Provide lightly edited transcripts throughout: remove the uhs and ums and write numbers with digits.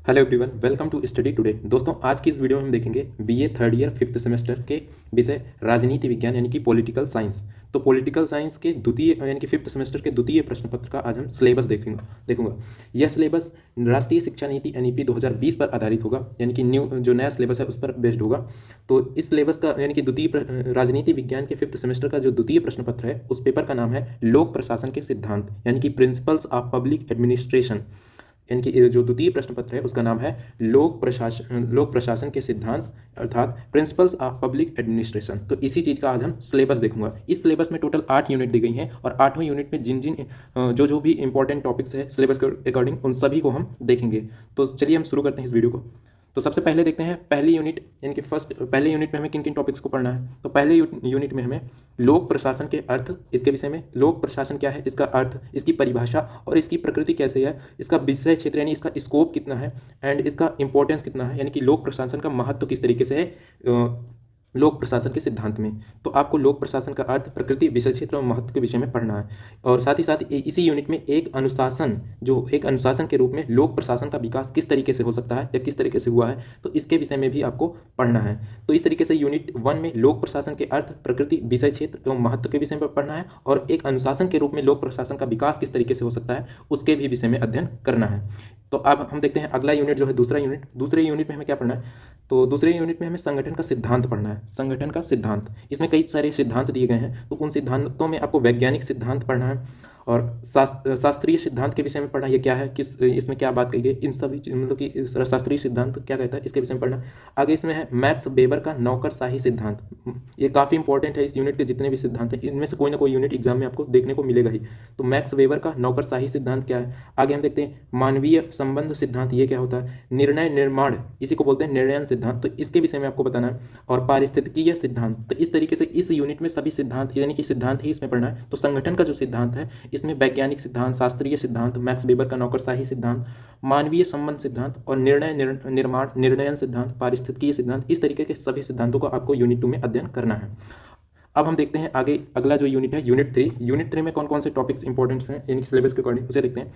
Hello everyone, welcome to study today. दोस्तों, आज की इस वीडियो में हम देखेंगे BA third year fifth semester के विषय राजनीति विज्ञान यानी कि पॉलिटिकल साइंस। तो पॉलिटिकल साइंस के द्वितीय यानी कि फिफ्थ सेमेस्टर के द्वितीय प्रश्न पत्र का आज हम सिलेबस देखूंगा। यह सिलेबस राष्ट्रीय शिक्षा नीति एनईपी 2020 पर आधारित होगा, यानी कि न्यू जो नया सिलेबस है उस पर बेस्ड होगा। तो इस सिलेबस का यानी कि राजनीति विज्ञान के फिफ्थ सेमेस्टर का जो द्वितीय प्रश्न पत्र है उस पेपर का नाम है लोक प्रशासन के सिद्धांत यानी कि प्रिंसिपल्स ऑफ पब्लिक एडमिनिस्ट्रेशन। यानी कि जो द्वितीय प्रश्न पत्र है उसका नाम है लोक प्रशासन के सिद्धांत अर्थात प्रिंसिपल्स ऑफ पब्लिक एडमिनिस्ट्रेशन। तो इसी चीज़ का आज हम सिलेबस देखूंगा। इस सिलेबस में टोटल 8 यूनिट दी गई हैं और 8वें यूनिट में जिन जो भी इंपॉर्टेंट टॉपिक्स है सिलेबस के अकॉर्डिंग उन सभी को हम देखेंगे। तो चलिए हम शुरू करते हैं इस वीडियो को। तो सबसे पहले देखते हैं पहली यूनिट यानी कि पहले यूनिट में हमें किन किन टॉपिक्स को पढ़ना है। तो पहले यूनिट में हमें लोक प्रशासन के अर्थ, इसके विषय में लोक प्रशासन क्या है, इसका अर्थ, इसकी परिभाषा और इसकी प्रकृति कैसे है, इसका विषय क्षेत्र यानी इसका स्कोप कितना है एंड इसका इंपॉर्टेंस कितना है, यानी कि लोक प्रशासन का महत्व किस तरीके से है लोक प्रशासन के सिद्धांत में। तो आपको लोक प्रशासन का अर्थ, प्रकृति, विषय क्षेत्र और महत्व के विषय में पढ़ना है। और साथ ही साथ इसी यूनिट में एक अनुशासन के रूप में लोक प्रशासन का विकास किस तरीके से हो सकता है या किस तरीके से हुआ है, तो इसके विषय में भी आपको पढ़ना है। तो इस तरीके से यूनिट 1 में लोक प्रशासन के अर्थ, प्रकृति, विषय क्षेत्र एवं महत्व के विषय में पढ़ना है और एक अनुशासन के रूप में लोक प्रशासन का विकास किस तरीके से हो सकता है उसके भी विषय में अध्ययन करना है। तो अब हम देखते हैं अगला यूनिट जो है दूसरा यूनिट। दूसरे यूनिट में हमें क्या पढ़ना है, तो दूसरे यूनिट में हमें संगठन का सिद्धांत पढ़ना है। संगठन का सिद्धांत, इसमें कई सारे सिद्धांत दिए गए हैं, तो उन सिद्धांतों में आपको वैज्ञानिक सिद्धांत पढ़ना है और शास्त्रीय सिद्धांत के विषय में पढ़ना, ये क्या है, किस इसमें क्या बात कही गई, इन सभी मतलब कि शास्त्रीय सिद्धांत क्या कहता है इसके विषय में पढ़ना। आगे इसमें है मैक्स वेबर का नौकरशाही सिद्धांत। ये काफ़ी इंपॉर्टेंट है। इस यूनिट के जितने भी सिद्धांत हैं इनमें से कोई ना कोई यूनिट एग्जाम में आपको देखने को मिलेगा ही। तो मैक्स वेबर का नौकरशाही सिद्धांत क्या है। आगे हम देखते हैं मानवीय संबंध सिद्धांत, ये क्या होता है। निर्णय निर्माण, इसी को बोलते हैं निर्णयन सिद्धांत, तो इसके विषय में आपको बताना है। और पारिस्थितिकीय सिद्धांत, तो इस तरीके से इस यूनिट में सभी सिद्धांत यानी कि सिद्धांत ही इसमें पढ़ना है। तो संगठन का जो सिद्धांत है इसमें वैज्ञानिक सिद्धांत, शास्त्रीय सिद्धांत, मैक्स वेबर का नौकरशाही सिद्धांत, मानवीय संबंध सिद्धांत और निर्णयन सिद्धांत, पारिस्थितिकीय सिद्धांत, इस तरीके के सभी सिद्धांतों को आपको यूनिट 2 में अध्ययन करना है। अब हम देखते हैं आगे अगला जो यूनिट है यूनिट 3। यूनिट 3 में कौन कौन से टॉपिक्स इंपॉर्टेंट हैं यानी कि सिलेबस के अकॉर्डिंग उसे देखते हैं।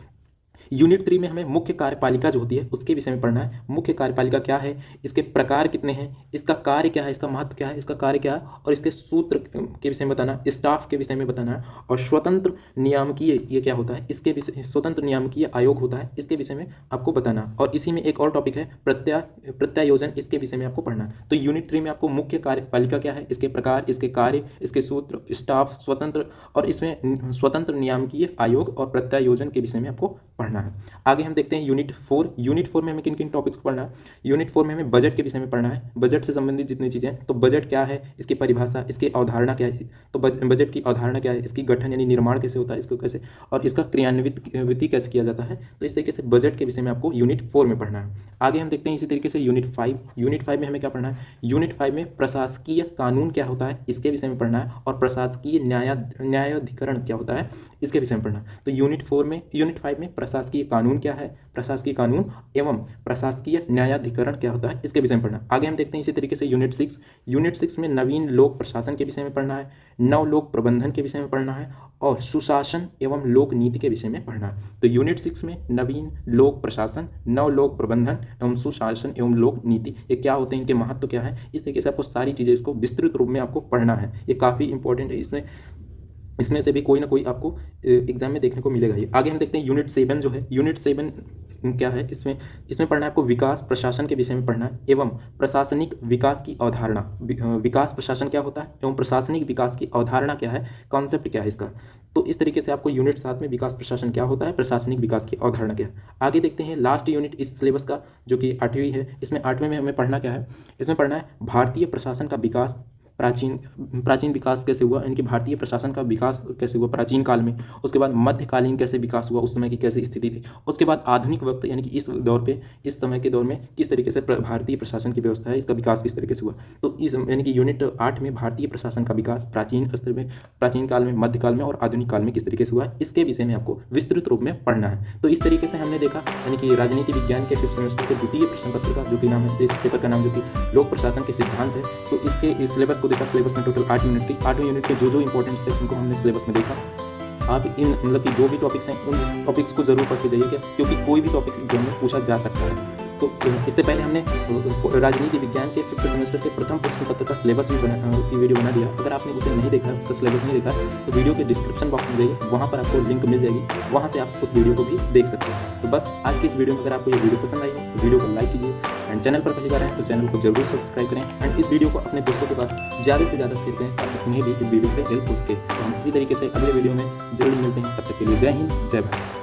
यूनिट 3 में हमें मुख्य कार्यपालिका जो होती है उसके विषय में पढ़ना है। मुख्य कार्यपालिका क्या है, इसके प्रकार कितने हैं, इसका कार्य क्या है, इसका महत्व क्या है, इसका कार्य क्या है और इसके सूत्र के विषय में बताना, स्टाफ के विषय में बताना है। और स्वतंत्र नियामकीय, ये क्या होता है, इसके विषय स्वतंत्र नियामकीय आयोग होता है, इसके विषय में आपको बताना। और इसी में एक और टॉपिक है प्रत्यायोजन, इसके विषय में आपको पढ़ना है। तो यूनिट 3 में आपको मुख्य कार्यपालिका क्या है, इसके प्रकार, इसके कार्य, इसके सूत्र, स्टाफ, स्वतंत्र और इसमें स्वतंत्र नियामकीय आयोग और प्रत्यायोजन के विषय में आपको पढ़ना है। आगे हम देखते हैं यूनिट 4। यूनिट 4 में हमें किन किन टॉपिक्स को पढ़ना है। यूनिट 4 में हमें बजट के विषय में पढ़ना है। बजट से संबंधित जितनी चीज़ें, तो बजट क्या है, इसकी परिभाषा, इसकी अवधारणा क्या है, तो बजट की अवधारणा क्या है, इसकी गठन यानी निर्माण कैसे होता है, इसको कैसे और इसका क्रियान्वित कैसे किया जाता है। तो इस तरीके से बजट के विषय में आपको यूनिट 4 में पढ़ना है। आगे हम देखते हैं इसी तरीके से यूनिट 5। यूनिट 5 में हमें क्या पढ़ना है, यूनिट 5 में प्रशासकीय कानून क्या होता है इसके विषय में पढ़ना है और प्रशासकीय न्यायाधिकरण क्या होता है इसके विषय में पढ़ना है। तो यूनिट 5 में प्रशासकीय कानून क्या है, प्रशासकीय कानून एवं प्रशासकीय न्यायाधिकरण क्या होता है इसके विषय में पढ़ना। आगे हम देखते हैं इसी तरीके से यूनिट 6। यूनिट 6 में नवीन लोक प्रशासन के विषय में पढ़ना है, नव लोक प्रबंधन के विषय में पढ़ना है और सुशासन एवं लोक नीति के विषय में पढ़ना है। तो यूनिट 6 में नवीन लोक प्रशासन, नव लोक प्रबंधन एवं सुशासन एवं लोक नीति, ये क्या होते हैं, इनके महत्व क्या है, इस तरीके से आपको सारी चीज़ें इसको विस्तृत रूप में आपको पढ़ना है। ये काफ़ी इंपॉर्टेंट है, इसमें से भी कोई ना कोई आपको एग्जाम में देखने को मिलेगा ही। आगे हम देखते हैं यूनिट 7 जो है। यूनिट 7 क्या है, इसमें पढ़ना है आपको विकास प्रशासन के विषय में पढ़ना है एवं प्रशासनिक विकास की अवधारणा। विकास प्रशासन क्या होता है एवं प्रशासनिक विकास की अवधारणा क्या है, कॉन्सेप्ट क्या है इसका। तो इस तरीके से आपको यूनिट 7 में विकास प्रशासन क्या होता है, प्रशासनिक विकास की अवधारणा क्या है। आगे देखते हैं लास्ट यूनिट इस सिलेबस का जो कि 8वीं है। इसमें 8वें में हमें पढ़ना क्या है, इसमें पढ़ना है भारतीय प्रशासन का विकास, प्राचीन विकास कैसे हुआ, इनकी भारतीय प्रशासन का विकास कैसे हुआ प्राचीन काल में, उसके बाद मध्यकालीन कैसे विकास हुआ, उस समय की कैसे स्थिति थी, उसके बाद आधुनिक वक्त यानी कि इस समय के दौर में किस तरीके से भारतीय प्रशासन की व्यवस्था है, इसका विकास किस तरीके से हुआ। तो इस यानी कि यूनिट 8 में भारतीय प्रशासन का विकास प्राचीन काल में, मध्यकाल में और आधुनिक काल में किस तरीके से हुआ, इसके विषय में आपको विस्तृत रूप में पढ़ना है। तो इस तरीके से हमने देखा यानी कि राजनीति विज्ञान के 5th सेमेस्टर के द्वितीय प्रश्न पत्र का जो कि नाम है, इस पेपर का नाम जो कि लोक प्रशासन के सिद्धांत है। तो इसके इस सिलेबस को देखा। सिलेबस में टोटल 8 यूनिट थी। 8वें यूनिट के जो इंपॉर्टेंट्स थे उनको हमने सिलेबस में देखा। आप इन मतलब कि जो भी टॉपिक्स हैं उन टॉपिक्स को जरूर पढ़ के जाइएगा, क्योंकि कोई भी टॉपिक एग्जाम में पूछा जा सकता है। तो इससे पहले हमने राजनीति विज्ञान के 5th सेमेस्टर के प्रथम प्रश्न पत्र का सिलेबस भी की वीडियो बना दिया। अगर आपने उसे नहीं देखा, उसका सिलेबस नहीं देखा, तो वीडियो के डिस्क्रिप्शन बॉक्स में जाइए, वहाँ पर आपको लिंक मिल जाएगी, वहाँ से आप उस वीडियो को भी देख सकते हैं। तो बस आज की इस वीडियो में अगर आपको ये वीडियो पसंद आई हो तो वीडियो को लाइक कीजिए, एंड चैनल पर पहली बार आए तो चैनल को जरूर सब्सक्राइब करें, एंड इस वीडियो को अपने दोस्तों के पास ज़्यादा से ज़्यादा शेयर करें ताकि उन्हें भी इस वीडियो से हेल्प हो सके। तो हम इसी तरीके से अगले वीडियो में जरूर मिलते हैं। तब तक के लिए जय हिंद, जय भारत।